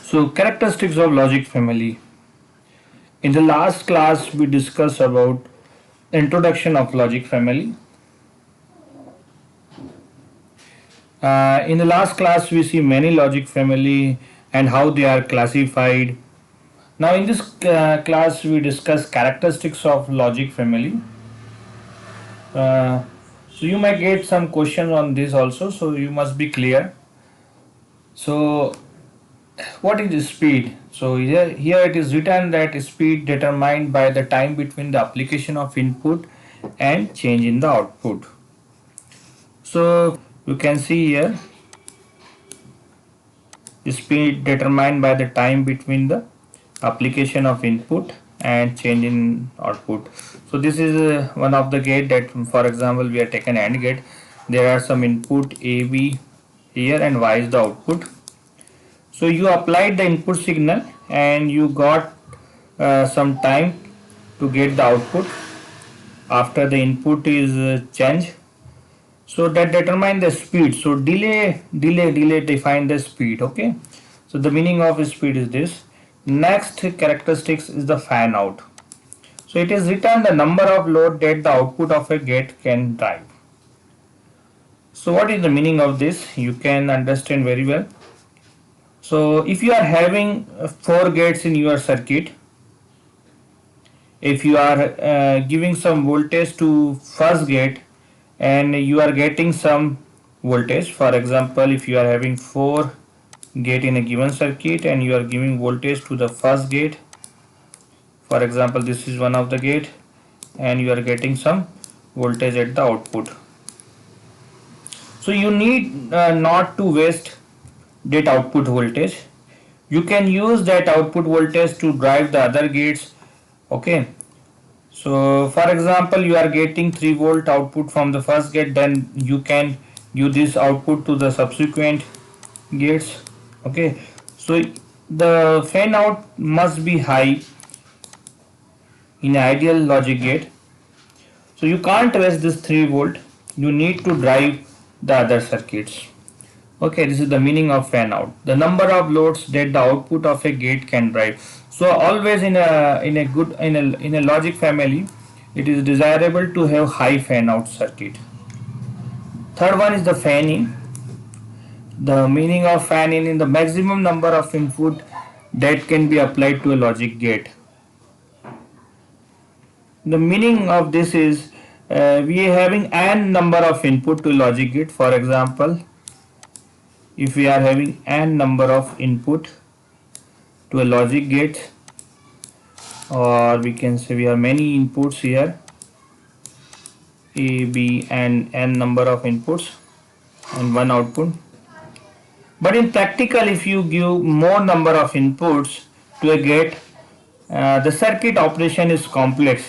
So characteristics of logic family. In the last class we discussed about introduction of logic family. In the last class we see many logic family and how they are classified. Now in this class we discuss characteristics of logic family. So you might get some questions on this also, so you must be clear. So what is speed? So here it is written that speed determined by the time between the application of input and change in the output. So you can see here speed determined by the time between the application of input and change in output. So this is one of the gate that, for example, we are taken AND gate. There are some input A, B here and Y is the output. So you applied the input signal and you got some time to get the output after the input is changed. So that determine the speed. So delay define the speed. Okay. So the meaning of speed is this. Next characteristics is the fan out. So it is written the number of load that the output of a gate can drive. So what is the meaning of this? You can understand very well. So if you are having 4 gates in your circuit, if you are giving some voltage to first gate and you are getting some voltage, for example, if you are having 4 gate in a given circuit and you are giving voltage to the first gate, for example this is one of the gate, and you are getting some voltage at the output. So you need not to waste that output voltage. You can use that output voltage to drive the other gates. Okay. So for example, you are getting 3 volt output from the first gate, then you can use this output to the subsequent gates. Okay. So the fan out must be high in ideal logic gate. So you can't waste this 3 volt. You need to drive the other circuits. Okay, this is the meaning of fan out. The number of loads that the output of a gate can drive. So always in a logic family, it is desirable to have high fan out circuit. Third one is the fan in. The meaning of fan in the maximum number of input that can be applied to a logic gate. The meaning of this is we are having n number of input to logic gate. For example, if we are having n number of input to a logic gate, or we can say we have many inputs here, A, B and n number of inputs and one output. But in practical, if you give more number of inputs to a gate, the circuit operation is complex.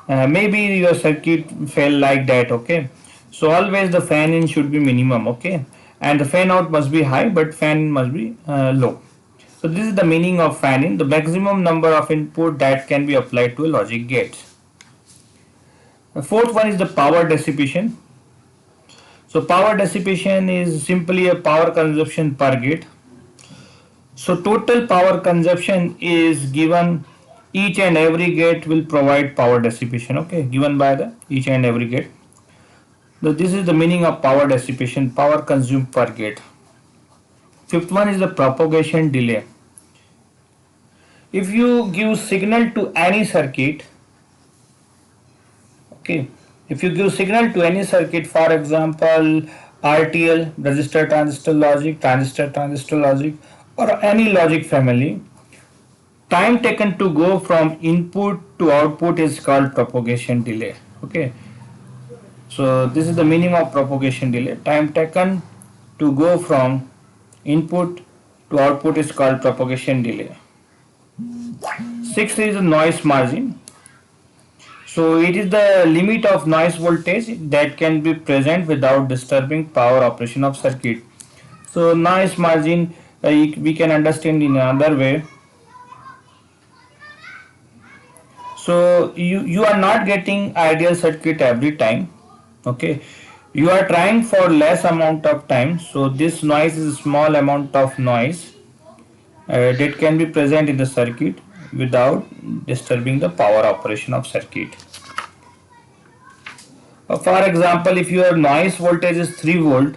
Maybe your circuit fell like that. Okay, so always the fan in should be minimum. Okay, and the fan out must be high, but fan must be low. So this is the meaning of fan in, the maximum number of input that can be applied to a logic gate. The fourth one is the power dissipation. So power dissipation is simply a power consumption per gate. So total power consumption is given, each and every gate will provide power dissipation. Okay, given by the each and every gate. So this is the meaning of power dissipation, power consumed per gate. Fifth one is the propagation delay. If you give signal to any circuit, okay, if you give signal to any circuit, for example RTL, resistor transistor logic, or any logic family, time taken to go from input to output is called propagation delay. Okay, so this is the meaning of propagation delay. Time taken to go from input to output is called propagation delay. Sixth is the noise margin. So it is the limit of noise voltage that can be present without disturbing power operation of circuit. So noise margin we can understand in another way. So you are not getting ideal circuit every time. Okay, you are trying for less amount of time. So this noise is a small amount of noise that can be present in the circuit without disturbing the power operation of circuit. For example, if your noise voltage is 3 volt,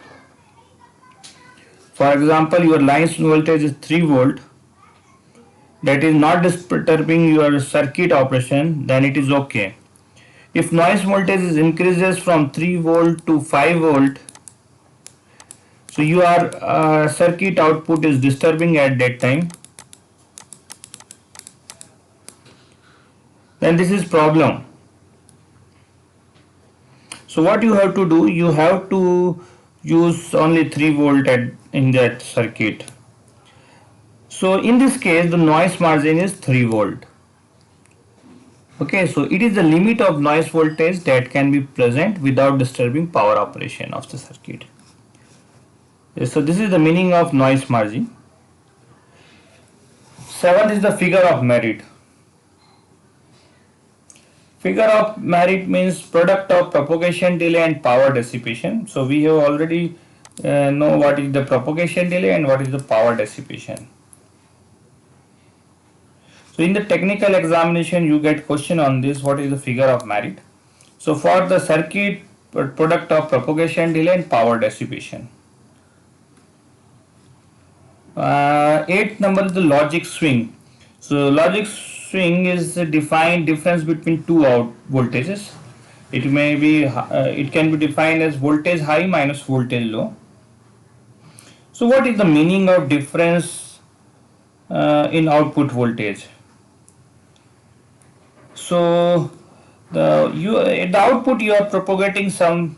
for example your noise voltage is 3 volt, that is not disturbing your circuit operation, then it is okay. If noise voltage is increases from 3 volt to 5 volt, so your circuit output is disturbing at that time, then this is problem. So what you have to do, you have to use only 3 volt in that circuit. So in this case the noise margin is 3 volt. Okay, so it is the limit of noise voltage that can be present without disturbing power operation of the circuit. So this is the meaning of noise margin. 7th is the figure of merit. Figure of merit means product of propagation delay and power dissipation. So we have already know what is the propagation delay and what is the power dissipation. So in the technical examination you get question on this, what is the figure of merit. So for the circuit, product of propagation delay and power dissipation. 8th number is the logic swing. So logic swing is the defined difference between two out voltages. It may be it can be defined as voltage high minus voltage low. So what is the meaning of difference in output voltage? So the output you are propagating some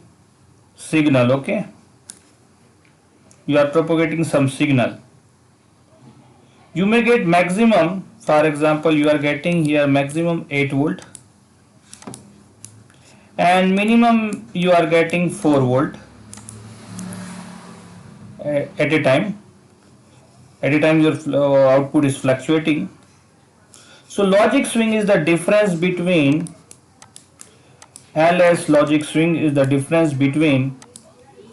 signal, okay? You are propagating some signal. You may get maximum, for example you are getting here maximum 8 volt and minimum you are getting 4 volt at a time. At a time your output is fluctuating. So logic swing is the difference between LS logic swing is the difference between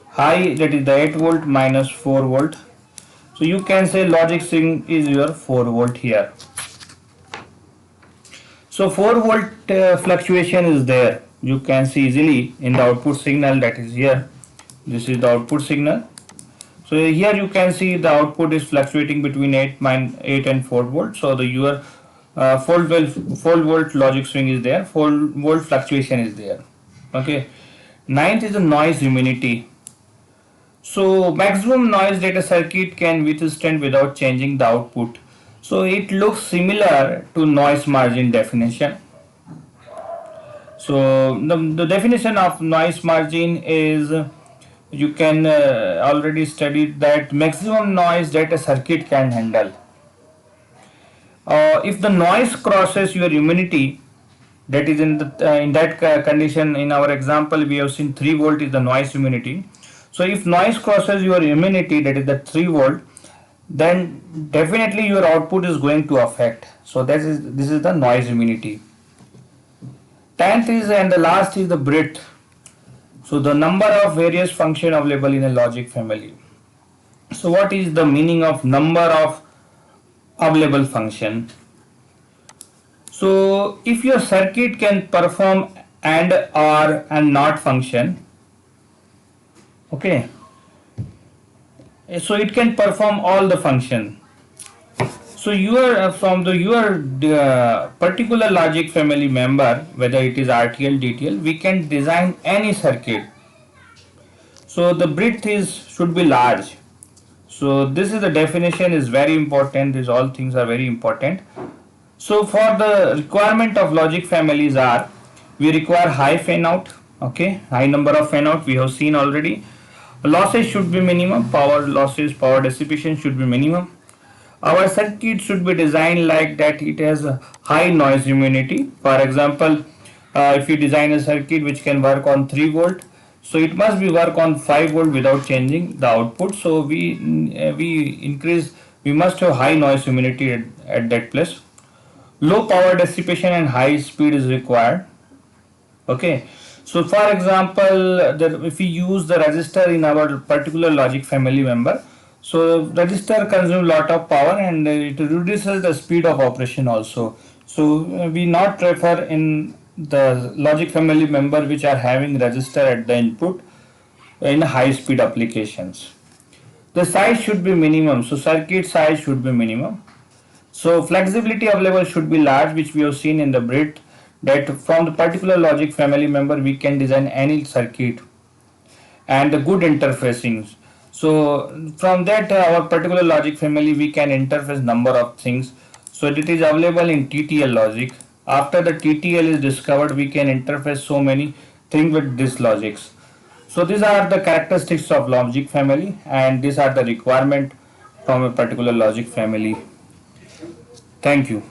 high, that is the 8 volt minus 4 volt. So you can say logic swing is your 4 volt here. So 4 volt fluctuation is there. You can see easily in the output signal, that is here. This is the output signal. So here you can see the output is fluctuating between 8 and 4 volt. So the your 4 volt logic swing is there, 4 volt fluctuation is there. Okay. 9th is the noise immunity. So maximum noise that a circuit can withstand without changing the output. So it looks similar to noise margin definition. So the definition of noise margin is, you can already study that maximum noise that a circuit can handle. If the noise crosses your immunity, that is in that condition, in our example we have seen 3 volt is the noise immunity. So if noise crosses your immunity, that is the 3 volt, then definitely your output is going to affect. So this is the noise immunity. 10th is, and the last is the breadth. So the number of various function available in a logic family. So what is the meaning of number of available function? So if your circuit can perform and or and not function, okay, so it can perform all the function. So from your particular logic family member, whether it is RTL, DTL, we can design any circuit. So the breadth should be large. So this is the definition is very important. These all things are very important. So for the requirement of logic families are, we require high fan out, okay, high number of fan out we have seen already. Losses should be minimum, power losses, power dissipation should be minimum. Our circuit should be designed like that it has a high noise immunity. For example, if you design a circuit which can work on 3 volt, so it must be work on 5 volt without changing the output. So we must have high noise immunity at that place. Low power dissipation and high speed is required. Okay. So for example, if we use the resistor in our particular logic family member, So register consume lot of power and it reduces the speed of operation also. So we not prefer in the logic family member which are having register at the input in high speed applications. The size should be minimum. So circuit size should be minimum. So flexibility available should be large, which we have seen in the BRIT, that from the particular logic family member we can design any circuit and the good interfacing. So from that our particular logic family we can interface number of things. So it is available in TTL logic. After the TTL is discovered, we can interface so many things with this logics. So these are the characteristics of logic family and these are the requirement from a particular logic family. Thank you.